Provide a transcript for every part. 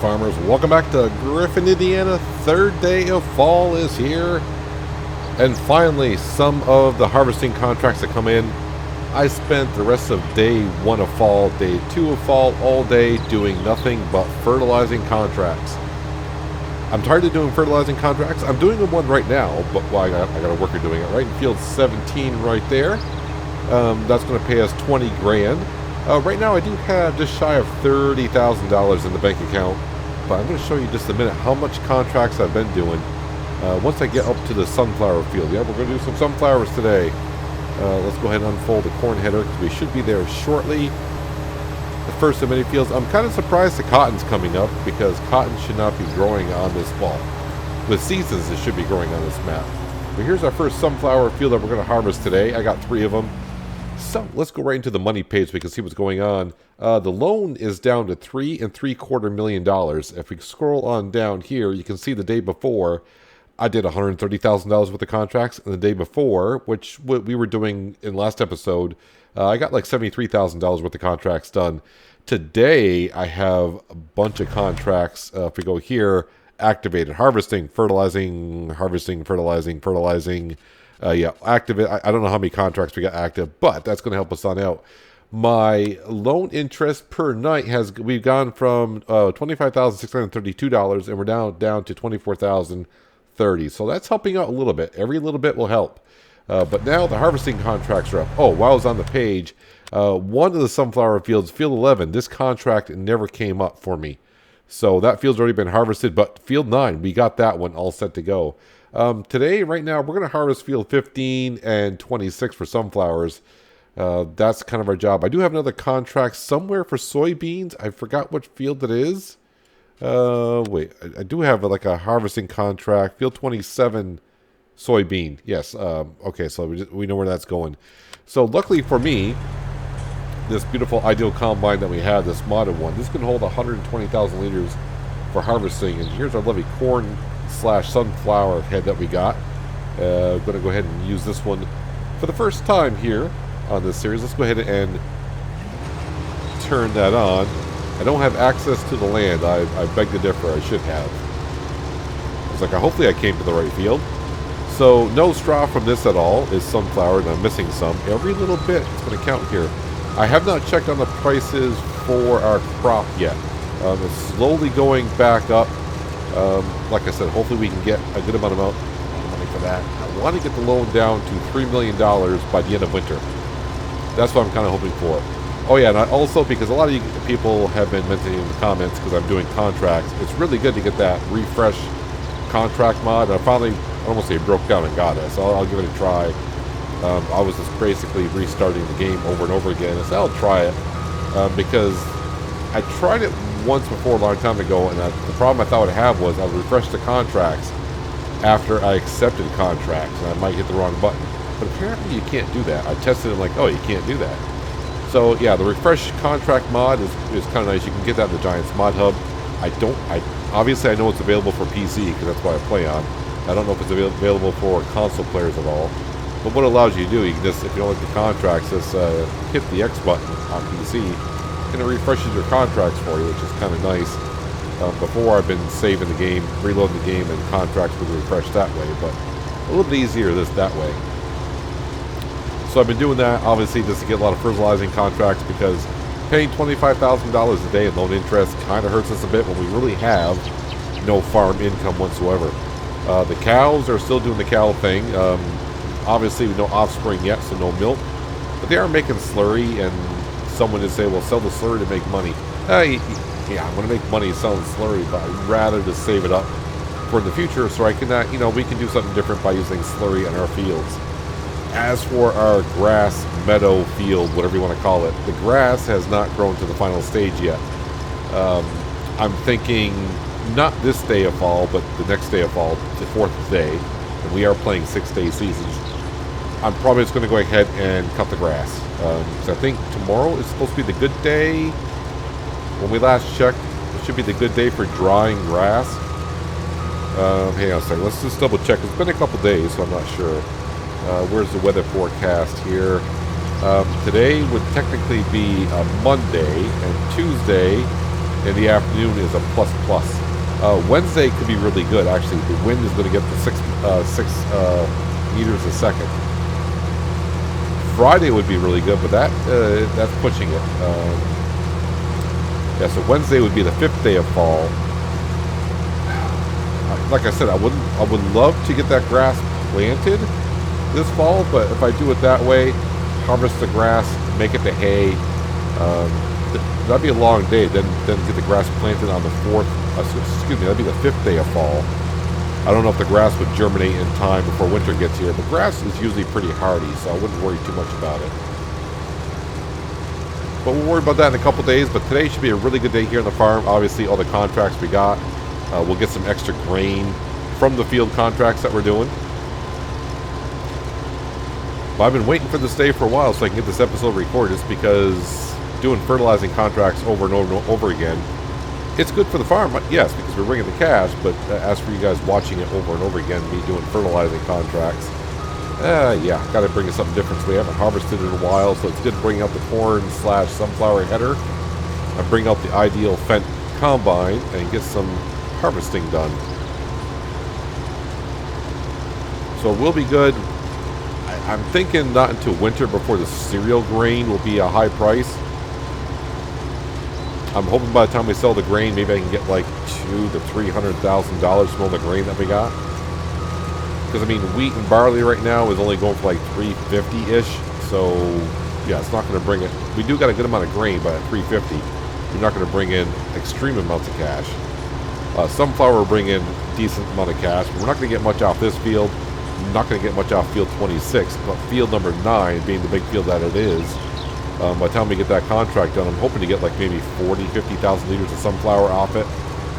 farmers. Welcome back to Griffin, Indiana. Third day of fall is here. And finally, some of the harvesting contracts that come in. I spent the rest of day 1 of fall, day 2 of fall, all day doing nothing but fertilizing contracts. I'm tired of doing fertilizing contracts. I'm doing one right now, but I got a worker doing it right in field 17 right there. That's going to pay us 20 grand. Right now I do have just shy of $30,000 in the bank account, but I'm going to show you just a minute how much contracts I've been doing once I get up to the sunflower field. Yeah, we're going to do some sunflowers today. Let's go ahead and unfold the corn header because we should be there shortly. The first of many fields. I'm kind of surprised the cotton's coming up because cotton should not be growing on this fall. With seasons, it should be growing on this map. But here's our first sunflower field that we're going to harvest today. I got 3 of them. So let's go right into the money page so we can see what's going on. The loan is down to $3.75 million. If we scroll on down here, you can see the day before I did $130,000 worth of contracts, and the day before, which what we were doing in last episode, I got like $73,000 worth of contracts done. Today, I have a bunch of contracts. If we go here, activated, harvesting, fertilizing, harvesting, fertilizing, fertilizing. Yeah, activate. I don't know how many contracts we got active, but that's going to help us on out. My loan interest per night we've gone from $25,632, and we're down to $24,030. So that's helping out a little bit. Every little bit will help. But now the harvesting contracts are up. Oh, while I was on the page, one of the sunflower fields, field 11, this contract never came up for me. So that field's already been harvested, but field 9, we got that one all set to go. Today, right now, we're going to harvest field 15 and 26 for sunflowers. That's kind of our job. I do have another contract somewhere for soybeans. I forgot which field it is. Wait, I do have like a harvesting contract. Field 27 soybean. Yes. Okay, so we know where that's going. So luckily for me, this beautiful ideal combine that we have, this modded one, this can hold 120,000 liters for harvesting. And here's our lovely corn/sunflower head that we got. I'm going to go ahead and use this one for the first time here on this series. Let's go ahead and turn that on. I don't have access to the land. I beg to differ. I should have. I was like, hopefully I came to the right field. So no straw from this at all is sunflower, and I'm missing some. Every little bit is going to count here. I have not checked on the prices for our crop yet. It's slowly going back up. Like I said, hopefully we can get a good amount of money for that. I want to get the loan down to $3 million by the end of winter. That's what I'm kind of hoping for. Oh yeah, and also because a lot of you people have been mentioning in the comments because I'm doing contracts, it's really good to get that refresh contract mod. I finally, I almost say broke down and got it, so I'll give it a try. I was just basically restarting the game over and over again. I said I'll try it because I tried it once before a long time ago, and the problem I thought I would have was I would refresh the contracts after I accepted contracts, and I might hit the wrong button. But apparently you can't do that. I tested it, like, oh, you can't do that. So yeah, the refresh contract mod is kind of nice. You can get that in the Giants Mod Hub. Obviously I know it's available for PC because that's what I play on. I don't know if it's available for console players at all. But what it allows you to do, you can just, if you don't like the contracts, just hit the X button on PC, and it refreshes your contracts for you, which is kind of nice. Before I've been saving the game, reloading the game, and contracts would refresh that way, but a little bit easier that way. So I've been doing that, obviously, just to get a lot of fertilizing contracts, because paying $25,000 a day in loan interest kind of hurts us a bit when we really have no farm income whatsoever. The cows are still doing the cow thing. Obviously, no offspring yet, so no milk. But they are making slurry, and someone would say, well, sell the slurry to make money. Yeah, I'm going to make money selling slurry, but I'd rather just save it up for the future so I can, we can do something different by using slurry in our fields. As for our grass meadow field, whatever you want to call it, the grass has not grown to the final stage yet. I'm thinking not this day of fall, but the next day of fall, the 4th day, and we are playing 6-day seasons. I'm probably just going to go ahead and cut the grass. Because I think tomorrow is supposed to be the good day. When we last checked, it should be the good day for drying grass. Hang on a second. Let's just double check. It's been a couple days, so I'm not sure. Where's the weather forecast here? Today would technically be a Monday, and Tuesday and the afternoon is a plus plus. Wednesday could be really good, actually. The wind is going to get to 6 meters a second. Friday would be really good, but that's pushing it. Yeah, so Wednesday would be the 5th day of fall. Like I said, I would love to get that grass planted this fall, but if I do it that way, harvest the grass, make it to hay, that'd be a long day. Then get the grass planted on the 4th. Excuse me, that'd be the 5th day of fall. I don't know if the grass would germinate in time before winter gets here, but grass is usually pretty hardy, so I wouldn't worry too much about it. But we'll worry about that in a couple days. But today should be a really good day here on the farm. Obviously, all the contracts we got. We'll get some extra grain from the field contracts that we're doing. But I've been waiting for this day for a while so I can get this episode recorded, just because doing fertilizing contracts over and over and over again, it's good for the farm, yes, because we're bringing the cash, but as for you guys watching it over and over again, me doing fertilizing contracts, yeah, got to bring you something different. So we haven't harvested in a while, so it's good to bring out the corn/sunflower header and bring out the ideal Fendt combine and get some harvesting done. So it will be good. I'm thinking not until winter before the cereal grain will be a high price. I'm hoping by the time we sell the grain, maybe I can get like $200,000 to $300,000 from all the grain that we got. Because I mean, wheat and barley right now is only going for like $350-ish. So yeah, it's not going to bring it. We do got a good amount of grain, but at $350, you're not going to bring in extreme amounts of cash. Sunflower will bring in decent amount of cash. But we're not going to get much off this field. We're not going to get much off field 26, but field number 9, being the big field that it is. By the time we get that contract done, I'm hoping to get like maybe 50,000 liters of sunflower off it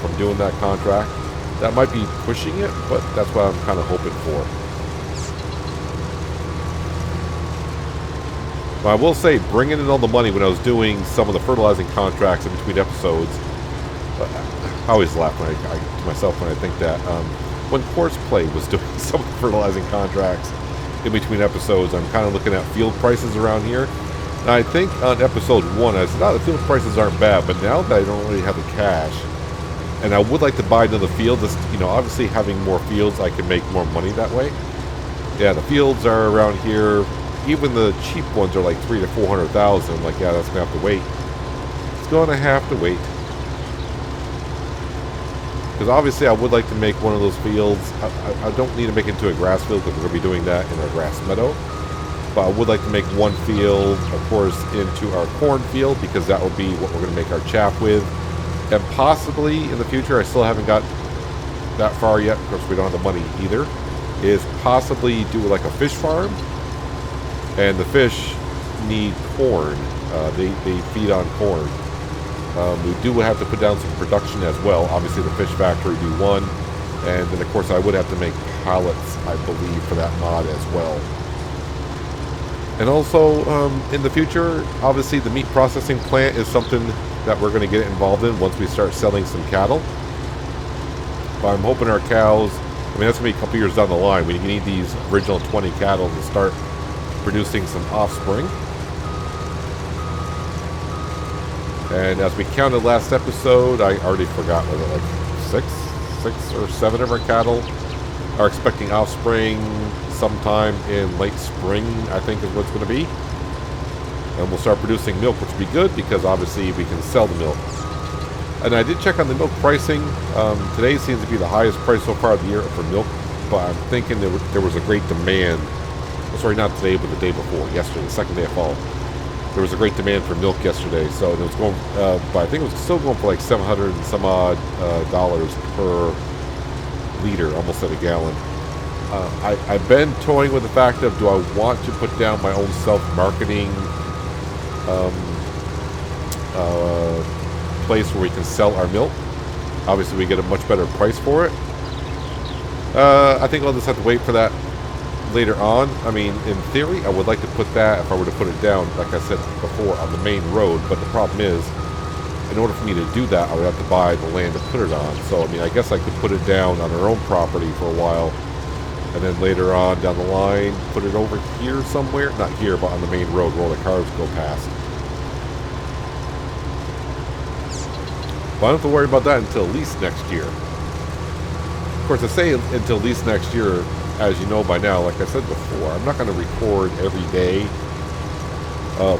from doing that contract. That might be pushing it, but that's what I'm kind of hoping for. But I will say, bringing in all the money when I was doing some of the fertilizing contracts in between episodes, I always laugh to myself when I think that. When Horseplay was doing some of the fertilizing contracts in between episodes, I'm kind of looking at field prices around here. And I think on episode 1, I said, the field prices aren't bad, but now that I don't really have the cash, and I would like to buy another field, just, obviously having more fields, I can make more money that way. Yeah, the fields are around here. Even the cheap ones are like $300,000 to $400,000. I'm like, yeah, that's going to have to wait. It's going to have to wait. Because obviously I would like to make one of those fields. I don't need to make it into a grass field because we're going to be doing that in our grass meadow. But I would like to make one field, of course, into our corn field, because that will be what we're going to make our chaff with. And possibly in the future, I still haven't got that far yet, of course we don't have the money either, is possibly do like a fish farm. And the fish need corn. They feed on corn. We do have to put down some production as well. Obviously the fish factory would be one. And then of course I would have to make pallets, I believe, for that mod as well. And also in the future, obviously the meat processing plant is something that we're going to get involved in once we start selling some cattle. But I'm hoping our cows, that's going to be a couple years down the line. We need these original 20 cattle to start producing some offspring. And as we counted last episode, I already forgot, was it like six or seven of our cattle are expecting offspring sometime in late spring, I think is what it's going to be. And we'll start producing milk, which will be good because obviously we can sell the milk. And I did check on the milk pricing. Today seems to be the highest price so far of the year for milk, but I'm thinking there was a great demand. Sorry, not today, but the day before, yesterday, the second day of fall. There was a great demand for milk yesterday, so it was going, but I think it was still going for like $700 and some odd dollars per liter, almost at a gallon. I've been toying with the fact of, do I want to put down my own self-marketing place where we can sell our milk? Obviously, we get a much better price for it. I think I'll just have to wait for that later on. In theory, I would like to put that, if I were to put it down, like I said before, on the main road. But the problem is, in order for me to do that, I would have to buy the land to put it on. So, I guess I could put it down on our own property for a while, and then later on down the line, put it over here somewhere. Not here, but on the main road where all the cars go past. But I don't have to worry about that until at least next year. Of course, I say until at least next year, as you know by now, like I said before, I'm not going to record every day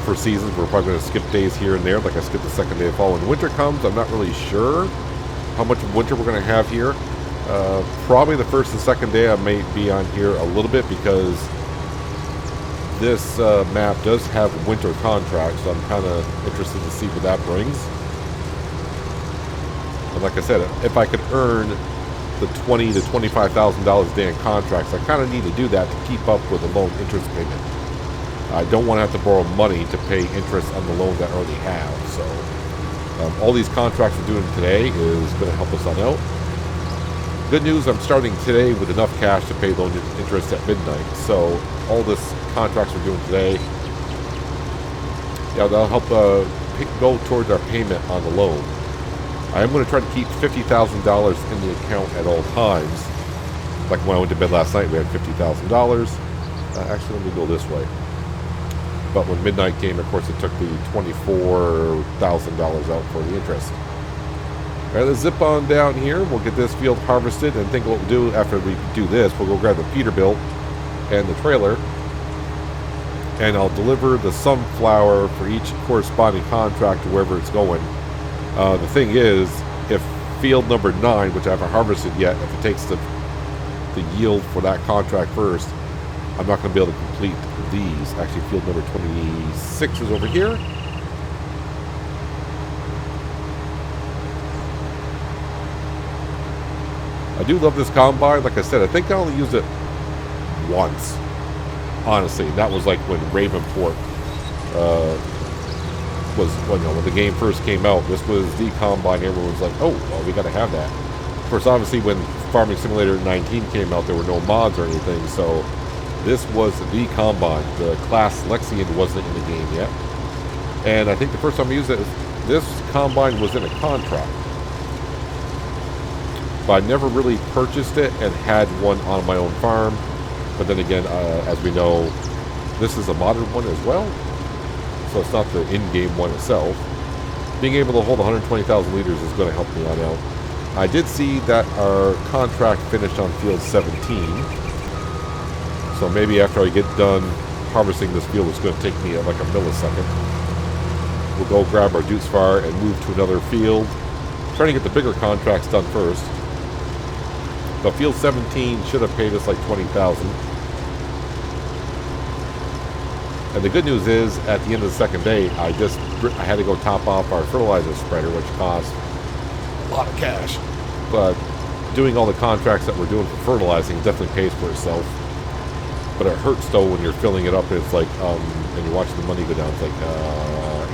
for seasons. We're probably going to skip days here and there, like I skipped the second day of fall. When winter comes, I'm not really sure how much of winter we're going to have here. Probably the first and second day I may be on here a little bit because this map does have winter contracts, so I'm kind of interested to see what that brings. And like I said, if I could earn the $20,000 to $25,000 a day in contracts, I kind of need to do that to keep up with the loan interest payment. I don't want to have to borrow money to pay interest on the loan that I already have. So all these contracts we're doing today is going to help us on out. Good news, I'm starting today with enough cash to pay loan interest at midnight. So all this contracts we're doing today, yeah, that'll help go towards our payment on the loan. I am going to try to keep $50,000 in the account at all times. Like when I went to bed last night, we had $50,000. Actually, let me go this way. But when midnight came, of course, it took the $24,000 out for the interest. All right, let's zip on down here. We'll get this field harvested, and think what we'll do after we do this. We'll go grab the Peterbilt and the trailer, and I'll deliver the sunflower for each corresponding contract to wherever it's going. The thing is, if field number 9, which I haven't harvested yet, if it takes the yield for that contract first, I'm not going to be able to complete these. Actually, field number 26 is over here. I do love this combine. Like I said, I think I only used it once, honestly. That was like when Ravenport when the game first came out. This was the combine. Everyone was like, oh, well, we got to have that. Of course, obviously, when Farming Simulator 19 came out, there were no mods or anything, so this was the combine. The class Lexian wasn't in the game yet. And I think the first time I used it, this combine was in a contract. But I never really purchased it and had one on my own farm. But then again, as we know, this is a modded one as well. So it's not the in-game one itself. Being able to hold 120,000 liters is going to help me on out. I did see that our contract finished on field 17. So maybe after I get done harvesting this field, it's going to take me like a millisecond. We'll go grab our Dukes Fire and move to another field. Trying to get the bigger contracts done first. But field 17 should have paid us like 20,000. And the good news is, at the end of the second day, I had to go top off our fertilizer spreader, which cost a lot of cash. But doing all the contracts that we're doing for fertilizing definitely pays for itself. But it hurts though when you're filling it up and it's like, and you're watching the money go down. It's like,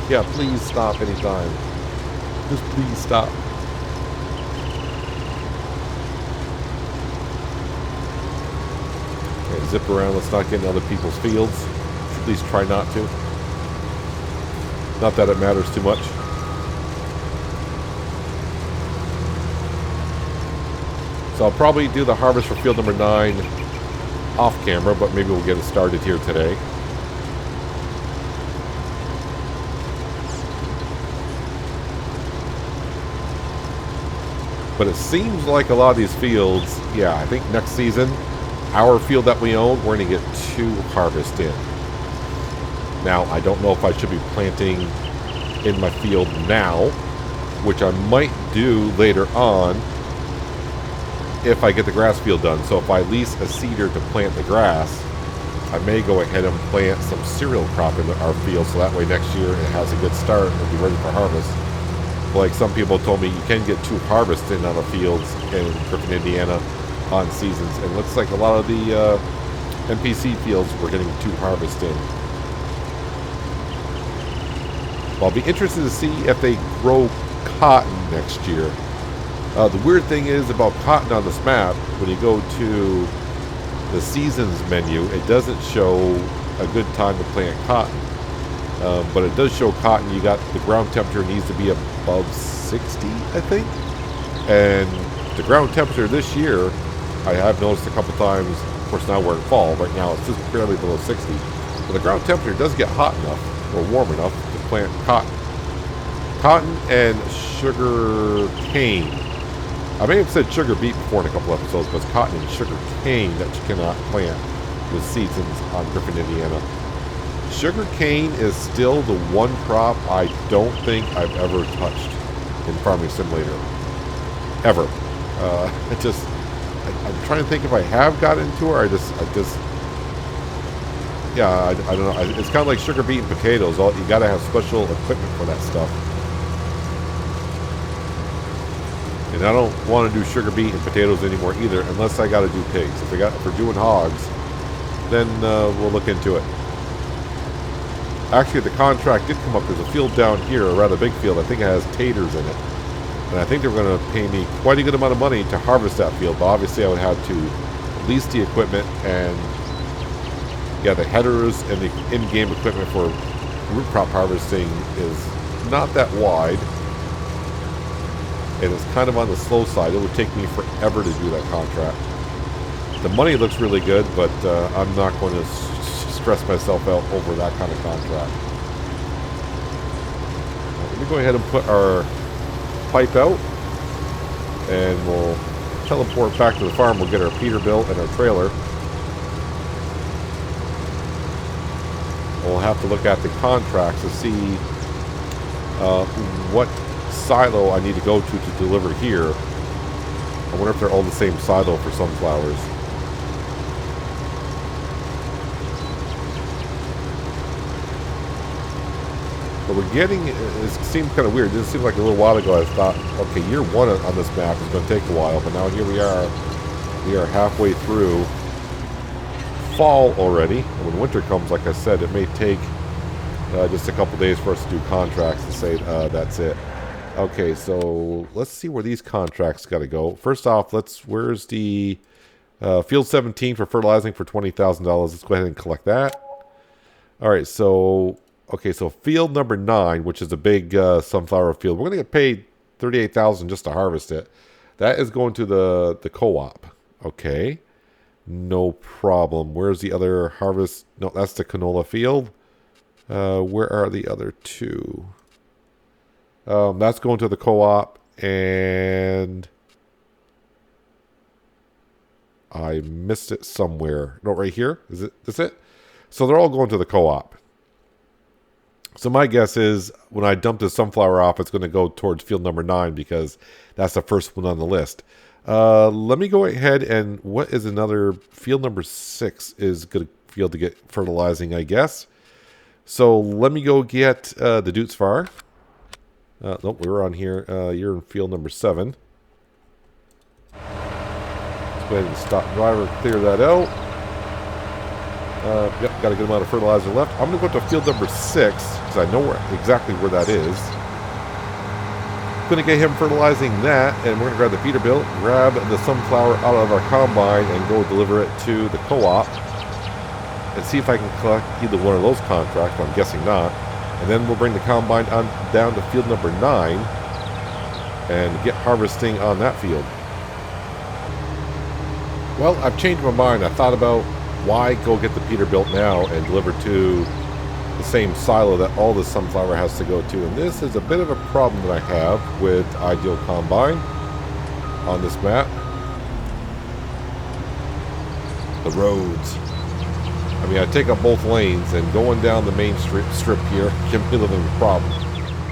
yeah, please stop anytime. Just please stop. Okay, zip around. Let's not get in other people's fields. At least try not to. Not that it matters too much. So I'll probably do the harvest for field number 9 off camera, but maybe we'll get it started here today. But it seems like a lot of these fields, yeah, I think next season, our field that we own, we're going to get 2 harvests in. Now, I don't know if I should be planting in my field now, which I might do later on if I get the grass field done. So if I lease a seeder to plant the grass, I may go ahead and plant some cereal crop in our field, so that way next year it has a good start and be ready for harvest. But like some people told me, you can get 2 harvests in on the fields in Griffin, Indiana on seasons. And it looks like a lot of the NPC fields we're getting 2 harvests in. I'll be interested to see if they grow cotton next year. The weird thing is about cotton on this map, when you go to the seasons menu, it doesn't show a good time to plant cotton. But it does show cotton. You got the ground temperature needs to be above 60, I think. And the ground temperature this year, I have noticed a couple times, of course now we're in fall, right now it's just barely below 60. But the ground temperature does get hot enough, or warm enough, to plant cotton. cotton and sugar cane. I may have said sugar beet before in a couple episodes, but it's cotton and sugar cane that you cannot plant with seasons on Griffin, Indiana. Sugar cane is still the one crop I don't think I've ever touched in Farming Simulator. Ever. I'm trying to think if I have got into it, or I don't know. It's kind of like sugar beet and potatoes. You got to have special equipment for that stuff. And I don't want to do sugar beet and potatoes anymore either, unless I got to do pigs. If we're doing hogs, then we'll look into it. Actually, the contract did come up. There's a field down here, a rather big field. I think it has taters in it. And I think they're going to pay me quite a good amount of money to harvest that field. But obviously, I would have to lease the equipment and, yeah, the headers and the in-game equipment for root crop harvesting is not that wide. And it's kind of on the slow side. It would take me forever to do that contract. The money looks really good, but I'm not going to stress myself out over that kind of contract. Let me go ahead and put our pipe out, and we'll teleport back to the farm. We'll get our Peterbilt and our trailer. We'll have to look at the contracts to see what silo I need to go to deliver here. I wonder if they're all the same silo for sunflowers. But we're getting, it seems kind of weird. It seemed like a little while ago I thought, okay, year one on this map is going to take a while, but now here we are. We are halfway through fall already. And when winter comes, like I said, it may take just a couple days for us to do contracts to say that's it. Okay, so let's see where these contracts got to go. First off, where's the field 17 for fertilizing for $20,000? Let's go ahead and collect that. All right, so field number 9, which is a big sunflower field, we're going to get paid $38,000 just to harvest it. That is going to the co-op. Okay, no problem. Where's the other harvest? No, that's the canola field. Where are the other two? That's going to the co-op, and I missed it somewhere. No, right here. Is it? That's it. So they're all going to the co-op. So my guess is when I dump this sunflower off, it's going to go towards field number 9 because that's the first one on the list. Let me go ahead and what is another field number 6 is good field to get fertilizing, I guess. So let me go get the Dutes Far. Nope, we were on here. You're in field number 7. Let's go ahead and stop driver, clear that out. Yep, got a good amount of fertilizer left. I'm going to go to field number 6 because I know exactly where that is. Going to get him fertilizing that, and we're going to grab the Peterbilt, grab the sunflower out of our combine, and go deliver it to the co-op and see if I can collect either one of those contracts, but I'm guessing not. And then we'll bring the combine on down to field number 9 and get harvesting on that field. Well, I've changed my mind. I thought about why go get the Peterbilt now and deliver to the same silo that all the sunflower has to go to. And this is a bit of a problem that I have with Ideal Combine on this map. The roads. I mean, I take up both lanes, and going down the main strip here can be a little bit of a problem.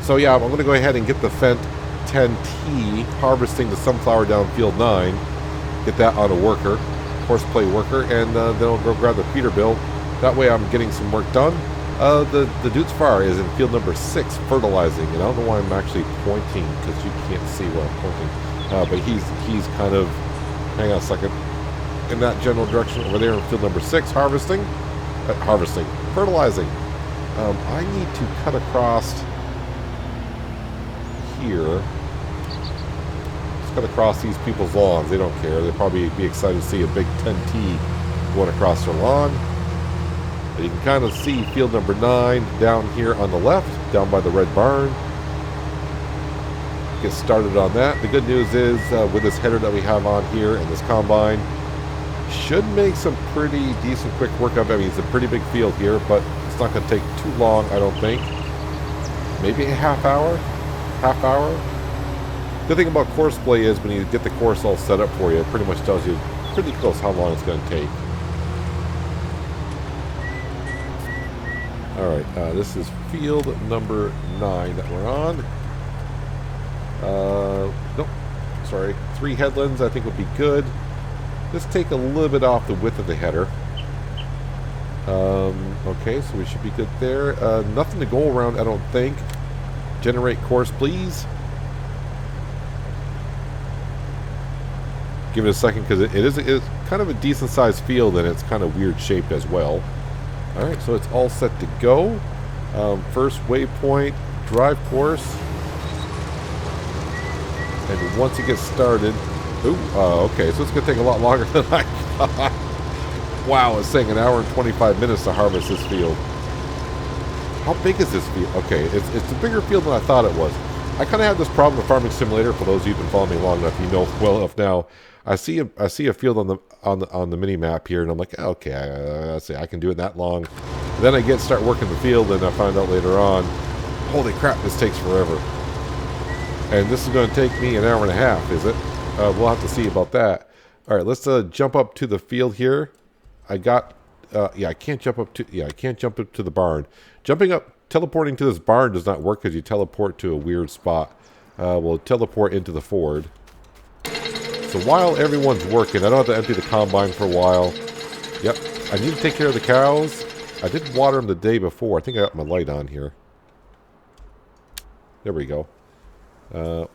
So yeah, I'm going to go ahead and get the Fendt 10T harvesting the sunflower down field 9. Get that on a worker, horseplay worker, and then I'll go grab the Peterbilt. That way I'm getting some work done. The Dutes Far is in field number 6 fertilizing, and I don't know why I'm actually pointing because you can't see where I'm pointing. But he's kind of, hang on a second, in that general direction over there in field number 6 fertilizing. I need to cut across here. Cut across these people's lawns. They don't care. They'll probably be excited to see a big 10T going across their lawn. But you can kind of see field number 9 down here on the left, down by the red barn. Get started on that. The good news is with this header that we have on here and this combine, should make some pretty decent quick work up. I mean, it's a pretty big field here, but it's not going to take too long, I don't think. Maybe a half hour. half hour. Good thing about course play is when you get the course all set up for you, it pretty much tells you pretty close how long it's going to take. Alright, this is field number 9 that we're on. Nope, sorry. 3 headlands I think would be good. Just take a little bit off the width of the header. Okay, so we should be good there. Nothing to go around, I don't think. Generate course, please. Give it a second because it's kind of a decent sized field and it's kind of weird shaped as well. Alright, so it's all set to go. First waypoint, drive course. And once it gets started... Ooh, okay, so it's going to take a lot longer than I thought. Wow, it's saying 1 hour and 25 minutes to harvest this field. How big is this field? Okay, it's a bigger field than I thought it was. I kind of had this problem with Farming Simulator. For those of you who've been following me long enough, you know well enough now. I see a field on the mini map here, and I'm like, okay, let's see, I can do it that long. Then I start working the field, and I find out later on, holy crap, this takes forever. And this is going to take me 1 hour and a half, is it? We'll have to see about that. All right, let's jump up to the field here. I can't jump up to the barn. Teleporting to this barn does not work because you teleport to a weird spot. We'll teleport into the Ford. So while everyone's working, I don't have to empty the combine for a while. Yep, I need to take care of the cows. I did water them the day before. I think I got my light on here. There we go.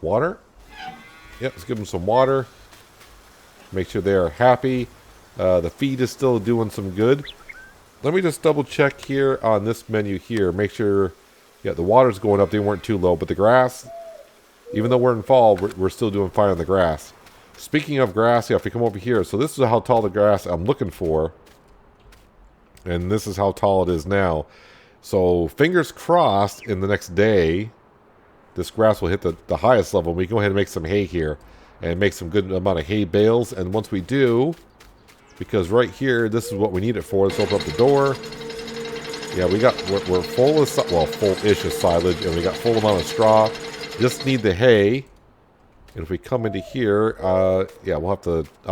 Water. Yep, let's give them some water. Make sure they are happy. The feed is still doing some good. Let me just double check here on this menu here. Make sure, yeah, the water's going up. They weren't too low. But the grass, even though we're in fall, we're still doing fine on the grass. Speaking of grass, yeah, if we come over here. So this is how tall the grass I'm looking for. And this is how tall it is now. So fingers crossed in the next day, this grass will hit the highest level. We can go ahead and make some hay here. And make some good amount of hay bales. And once we do, because right here, this is what we need it for. Let's open up the door. Yeah, we're full of, well, full-ish of silage. And we got full amount of straw. Just need the hay. And if we come into here, yeah, we'll have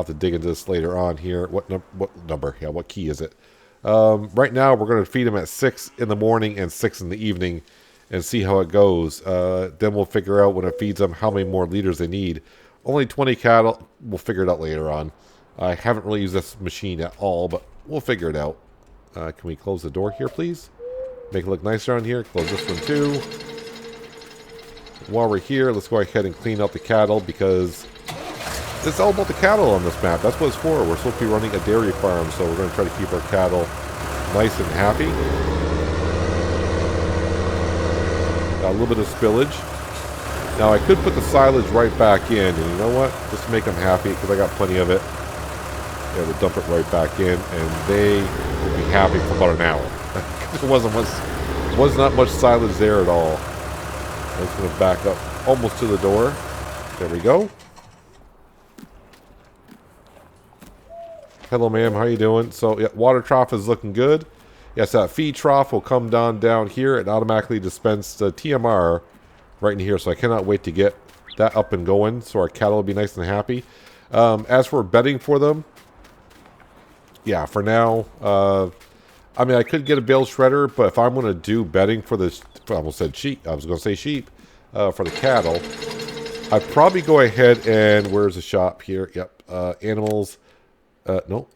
to dig into this later on here. What number? Yeah, what key is it? Right now, we're going to feed them at 6 in the morning and 6 in the evening and see how it goes. Then we'll figure out when it feeds them how many more liters they need. Only 20 cattle. We'll figure it out later on. I haven't really used this machine at all, but we'll figure it out. Can we close the door here, please? Make it look nicer on here. Close this one, too. While we're here, let's go ahead and clean up the cattle because it's all about the cattle on this map. That's what it's for. We're supposed to be running a dairy farm, so we're going to try to keep our cattle nice and happy. Got a little bit of spillage. Now, I could put the silage right back in, and you know what? Just to make them happy, because I got plenty of it. Yeah, we'll dump it right back in, and they will be happy for about an hour. There was not much silage there at all. I'm just going to back up almost to the door. There we go. Hello, ma'am. How you doing? So, yeah, water trough is looking good. Yes, that feed trough will come down here and automatically dispense the TMR right in here. So I cannot wait to get that up and going so our cattle will be nice and happy. As for bedding for them, yeah, for now, I mean, I could get a bale shredder, but if I'm going to do bedding for this, I almost said sheep. I was going to say sheep for the cattle. I'd probably go ahead and, where's the shop here? Yep, animals. No,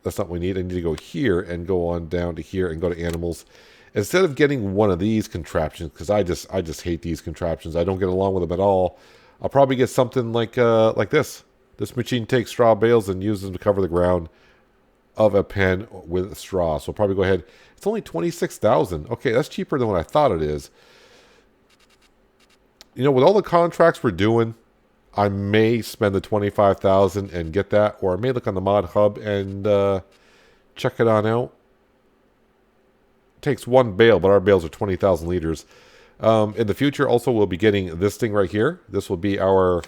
that's not what we need. I need to go here and go on down to here and go to animals. Instead of getting one of these contraptions, because I just hate these contraptions. I don't get along with them at all. I'll probably get something like this. This machine takes straw bales and uses them to cover the ground of a pen with straw. So I'll probably go ahead. It's only $26,000. Okay, that's cheaper than what I thought it is. You know, with all the contracts we're doing, I may spend the $25,000 and get that, or I may look on the mod hub and check it on out. It takes one bale, but our bales are 20,000 liters. In the future, also, we'll be getting this thing right here. This will be our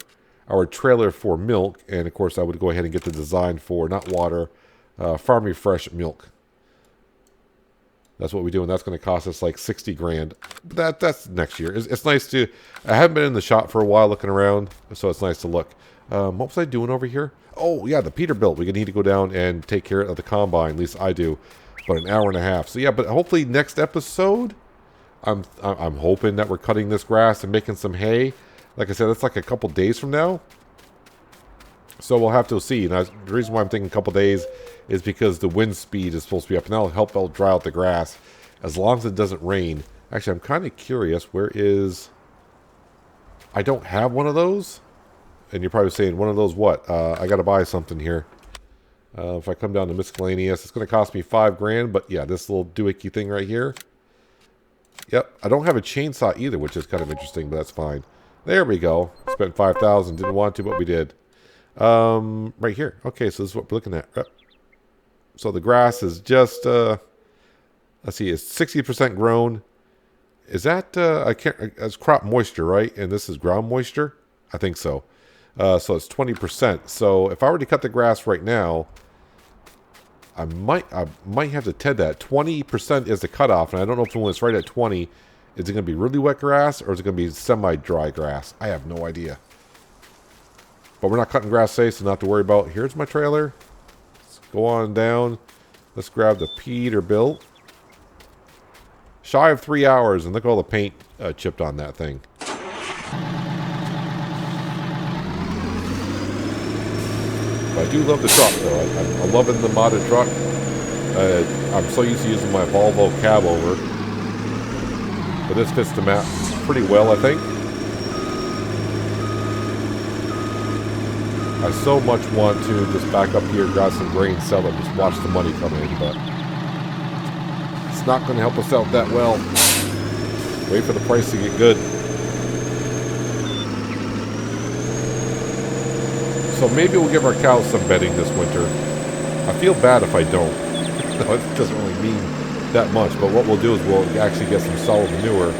trailer for milk, and of course, I would go ahead and get the design for not water, Farming Fresh milk. That's what we do, and that's going to cost us like 60 grand. But that's next year. It's nice to... I haven't been in the shop for a while looking around, so it's nice to look. What was I doing over here? Oh, yeah, the Peterbilt. We need to go down and take care of the combine. At least I do. About an hour and a half. So, yeah, but hopefully next episode, I'm hoping that we're cutting this grass and making some hay. Like I said, that's like a couple days from now. So we'll have to see. Now, the reason why I'm thinking a couple days is because the wind speed is supposed to be up, and that'll help out dry out the grass as long as it doesn't rain. Actually, I'm kind of curious. Where is... I don't have one of those. And you're probably saying, one of those what? I got to buy something here. If I come down to miscellaneous, it's going to cost me 5 grand. But yeah, this little doohickey thing right here. Yep. I don't have a chainsaw either, which is kind of interesting, but that's fine. There we go. Spent 5,000. Didn't want to, but we did. Right here. Okay, so this is what we're looking at. So the grass is just, let's see, it's 60% grown. Is that, it's crop moisture, right? And this is ground moisture? I think so. So it's 20%. So if I were to cut the grass right now, I might have to TED that. 20% is the cutoff, and I don't know if when it's right at 20, is it going to be really wet grass, or is it going to be semi-dry grass? I have no idea. But we're not cutting grass safe, so not to worry about. Here's my trailer. Let's go on down. Let's grab the Peterbilt. Shy of 3 hours, and look at all the paint chipped on that thing. But I do love the truck, though. I'm loving the modded truck. I'm so used to using my Volvo cab over. But this fits the map pretty well, I think. I so much want to just back up here, grab some grain, sell it, just watch the money come in, but it's not going to help us out that well. Wait for the price to get good. So maybe we'll give our cows some bedding this winter. I feel bad if I don't. No, it doesn't really mean that much, but what we'll do is we'll actually get some solid manure.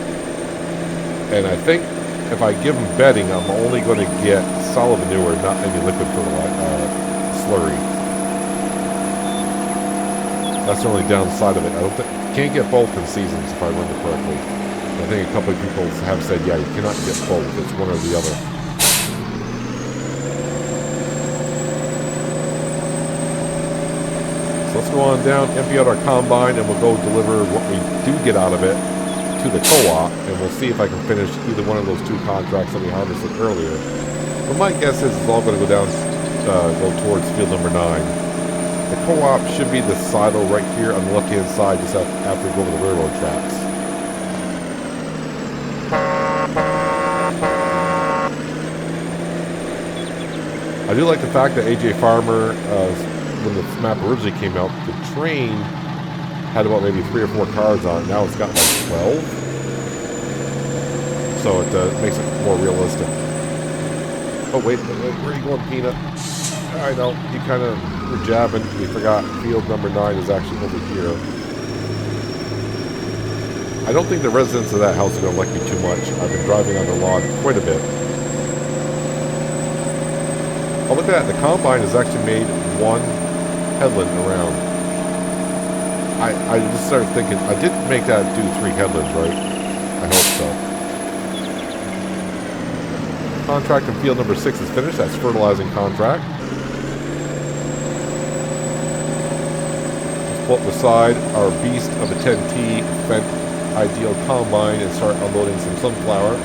And I think if I give them bedding, I'm only going to get solid manure, not any liquid slurry. That's the only downside of it. I don't think can't get both in seasons if I remember correctly. I think a couple of people have said, yeah, you cannot get both. It's one or the other. So let's go on down, empty out our combine, and we'll go deliver what we do get out of it to the co-op, and we'll see if I can finish either one of those 2 contracts that we harvested earlier. But my guess is it's all going to go down, go towards field number 9. The co-op should be the silo right here on the left-hand side, just after we go over the railroad tracks. I do like the fact that AJ Farmer, when the map originally came out, the train had about maybe 3 or 4 cars on it. Now it's got like 12. So it makes it more realistic. Oh, wait, where are you going, Peanut? I know, you kind of were jabbing. We forgot field number 9 is actually over here. I don't think the residents of that house are going to like me too much. I've been driving on their lawn quite a bit. Oh, look at that. The combine has actually made 1 headland around. I just started thinking, I did make that do 3 headlands, right? I hope so. Contract in field number 6 is finished. That's fertilizing contract. Let's pull up beside our beast of a 10T Fendt Ideal combine and start unloading some sunflower.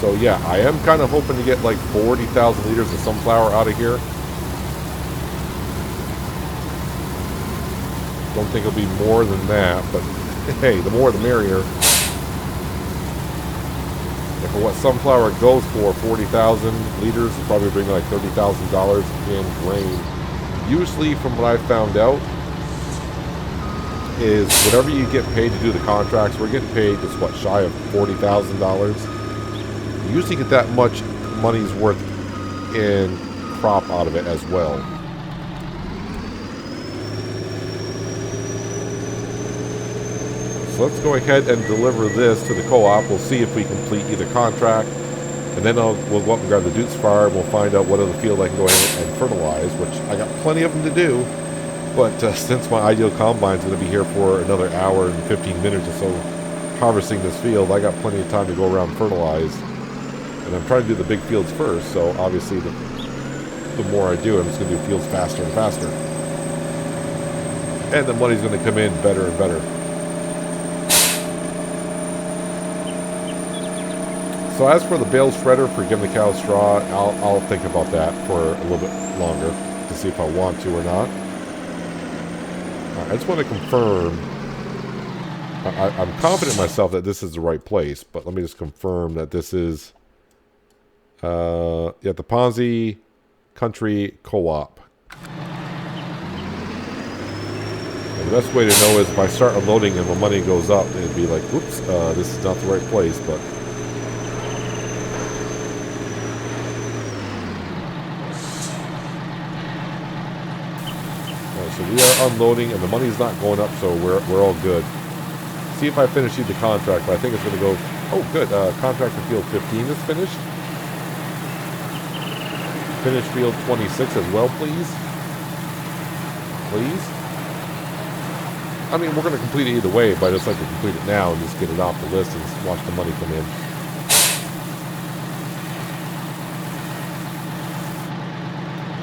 So yeah, I am kind of hoping to get like 40,000 liters of sunflower out of here. Don't think it'll be more than that, but hey, the more the merrier. And for what sunflower goes for, 40,000 liters, will probably bring like $30,000 in grain. Usually, from what I found out, is whatever you get paid to do the contracts, we're getting paid just what, shy of $40,000. You usually get that much money's worth in crop out of it as well. So let's go ahead and deliver this to the co-op. We'll see if we complete either contract And then we'll go up and grab the Duke's Fire, and we'll find out what other field I can go ahead and fertilize, which I got plenty of them to do. But since my ideal combine is going to be here for another hour and 15 minutes or so harvesting this field, I got plenty of time to go around and fertilize. And I'm trying to do the big fields first, so obviously the more I do, I'm just going to do fields faster and faster. And the money's going to come in better and better. So as for the bale shredder for giving the cows straw, I'll think about that for a little bit longer to see if I want to or not. I just want to confirm. I'm confident in myself that this is the right place, but let me just confirm that this is the Ponzi Country Co-op. The best way to know is if I start unloading and my money goes up, it'd be like, oops, this is not the right place, but... So we are unloading, and the money's not going up, so we're all good. See if I finish the contract, but I think it's going to go... Oh, good. Contract for field 15 is finished. Finish field 26 as well, please. Please. I mean, we're going to complete it either way, but I just like to complete it now and just get it off the list and watch the money come in.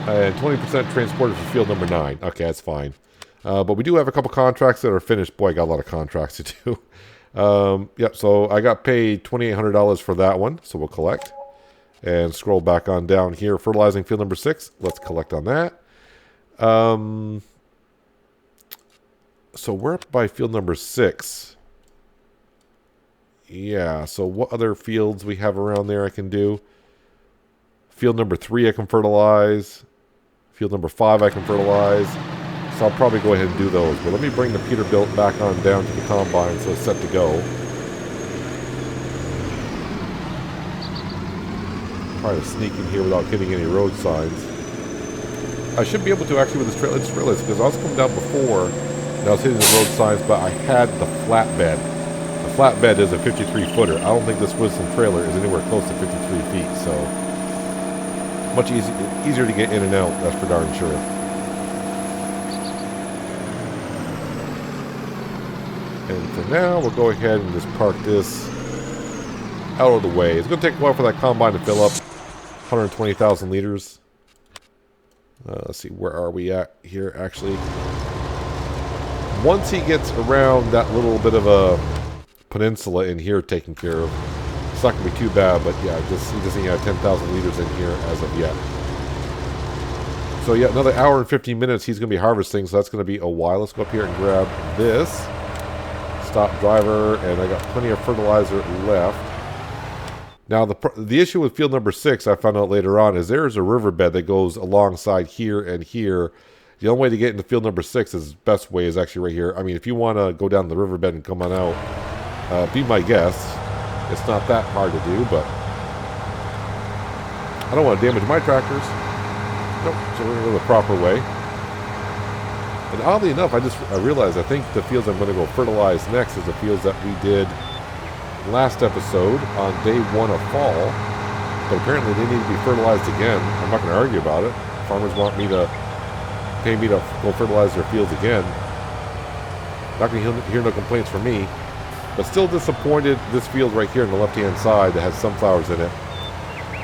And 20% transported for field number 9. Okay, that's fine. But we do have a couple contracts that are finished. Boy, I got a lot of contracts to do. Yep, so I got paid $2,800 for that one, so we'll collect. And scroll back on down here. Fertilizing field number 6. Let's collect on that. So we're up by field number 6. Yeah, so what other fields we have around there I can do? Field number 3 I can fertilize. Field number 5 I can fertilize. So I'll probably go ahead and do those. But let me bring the Peterbilt back on down to the combine so it's set to go. Try to sneak in here without hitting any road signs. I should be able to actually with this trailer. It's because I was coming down before and I was hitting the road signs, but I had the flatbed. The flatbed is a 53-footer. I don't think this Wisdom trailer is anywhere close to 53 feet, so much easier to get in and out, that's for darn sure. And for now, we'll go ahead and just park this out of the way. It's going to take a while for that combine to fill up. 120,000 liters. Let's see, where are we at here, actually? Once he gets around that little bit of a peninsula in here taken care of, it's not going to be too bad, but yeah, he just doesn't have 10,000 liters in here as of yet. So yeah, another hour and 15 minutes he's going to be harvesting, so that's going to be a while. Let's go up here and grab this. Stop driver, and I got plenty of fertilizer left. Now, the issue with field number 6, I found out later on, is there's a riverbed that goes alongside here and here. The only way to get into field number 6 is best way is actually right here. I mean, if you want to go down the riverbed and come on out, be my guest. It's not that hard to do, but I don't want to damage my tractors. Nope, so we're going to go the proper way. And oddly enough, I realized I think the fields I'm going to go fertilize next is the fields that we did last episode on day 1 of fall. But apparently they need to be fertilized again. I'm not going to argue about it. Farmers want me to pay me to go fertilize their fields again. Not going to hear no complaints from me. But still disappointed this field right here on the left-hand side that has sunflowers in it.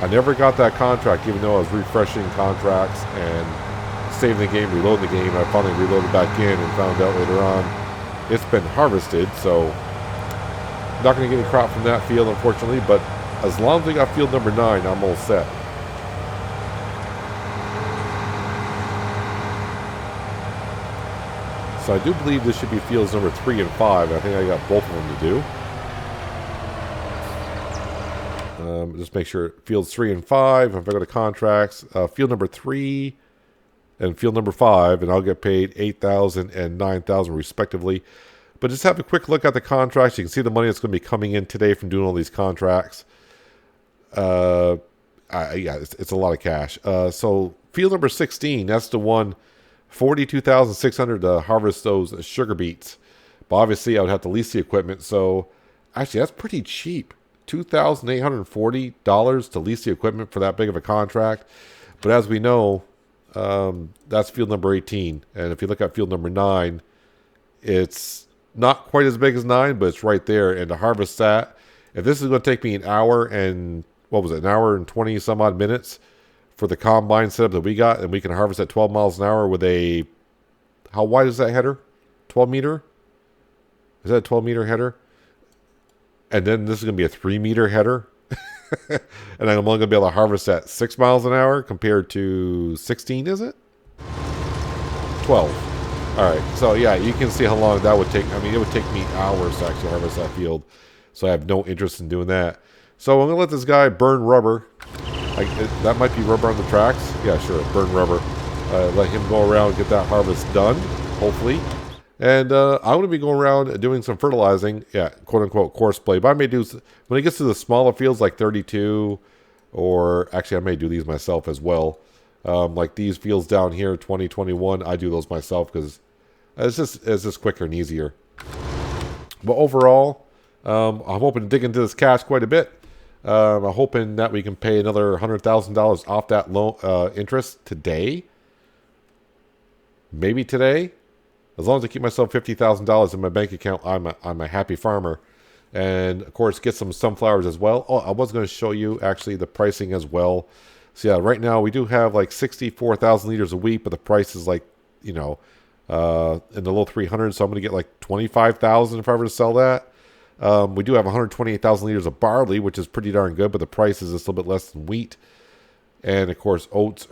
I never got that contract, even though I was refreshing contracts and saving the game, reloading the game. I finally reloaded back in and found out later on it's been harvested, so not going to get any crop from that field, unfortunately. But as long as we got field number 9, I'm all set. So I do believe this should be fields number 3 and 5. I think I got both of them to do. Just make sure fields 3 and 5. If I go to contracts, field number 3 and field number 5, and I'll get paid $8,000 and $9,000 respectively. But just have a quick look at the contracts. You can see the money that's going to be coming in today from doing all these contracts. Yeah, it's a lot of cash. So field number 16, that's the one. $42,600 to harvest those sugar beets. But obviously I would have to lease the equipment, so actually that's pretty cheap. $2,840 to lease the equipment for that big of a contract. But as we know, that's field number 18. And if you look at field number 9, it's not quite as big as 9, but it's right there. And to harvest that, if this is going to take me an hour and, what was it, an hour and 20 some odd minutes for the combine setup that we got, and we can harvest at 12 miles an hour with a, how wide is that header? 12 meter? Is that a 12 meter header? And then this is going to be a 3 meter header. And I'm only going to be able to harvest at 6 miles an hour compared to 16, is it? 12. All right. So, yeah, you can see how long that would take. I mean, it would take me hours to actually harvest that field. So I have no interest in doing that. So I'm going to let this guy burn rubber. That might be rubber on the tracks. Yeah, sure. Burn rubber. Let him go around and get that harvest done, hopefully. And I'm going to be going around doing some fertilizing, yeah, quote-unquote course play. But I may do, when it gets to the smaller fields like 32, or actually I may do these myself as well. Like these fields down here, 20, 21, I do those myself because it's just quicker and easier. But overall, I'm hoping to dig into this cash quite a bit. I'm hoping that we can pay another $100,000 off that loan interest today. Maybe today. As long as I keep myself $50,000 in my bank account, I'm a happy farmer. And, of course, get some sunflowers as well. Oh, I was going to show you, actually, the pricing as well. So, yeah, right now we do have, like, 64,000 liters a week, but the price is, like, you know, in the low 300s. So I'm going to get, like, 25,000 if I were to sell that. We do have 128,000 liters of barley, which is pretty darn good, but the price is just a little bit less than wheat. And, of course, oats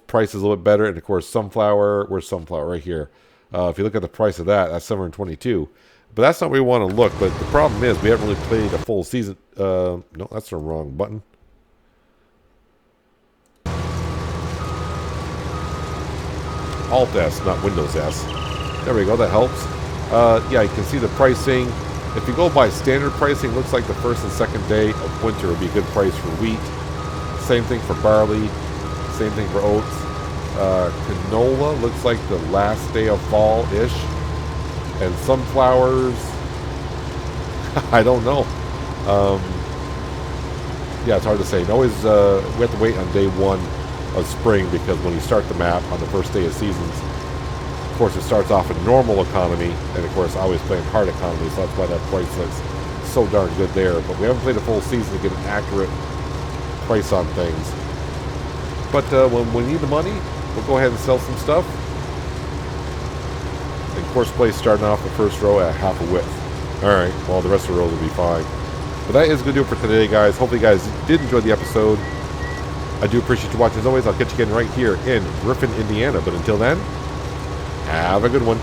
price is a little bit better. And, of course, sunflower, where's sunflower? Right here. If you look at the price of that, that's $722. But that's not where we want to look. But the problem is we haven't really played a full season. No, that's the wrong button. Alt S, not Windows S. There we go. That helps. Yeah, you can see the pricing. If you go by standard pricing, looks like the first and second day of winter would be a good price for wheat. Same thing for barley. Same thing for oats. Canola looks like the last day of fall-ish. And sunflowers, I don't know. Yeah, it's hard to say. And always, we have to wait on day 1 of spring because when you start the map on the first day of seasons, of course, it starts off in normal economy. And, of course, I always play in hard economy, so that's why that price is so darn good there. But we haven't played a full season to get an accurate price on things. But when we need the money, we'll go ahead and sell some stuff. And course play starting off the first row at half a width. Alright, well the rest of the rows will be fine. But that is going to do it for today, guys. Hopefully you guys did enjoy the episode. I do appreciate you watching. As always, I'll catch you again right here in Griffin, Indiana. But until then, have a good one.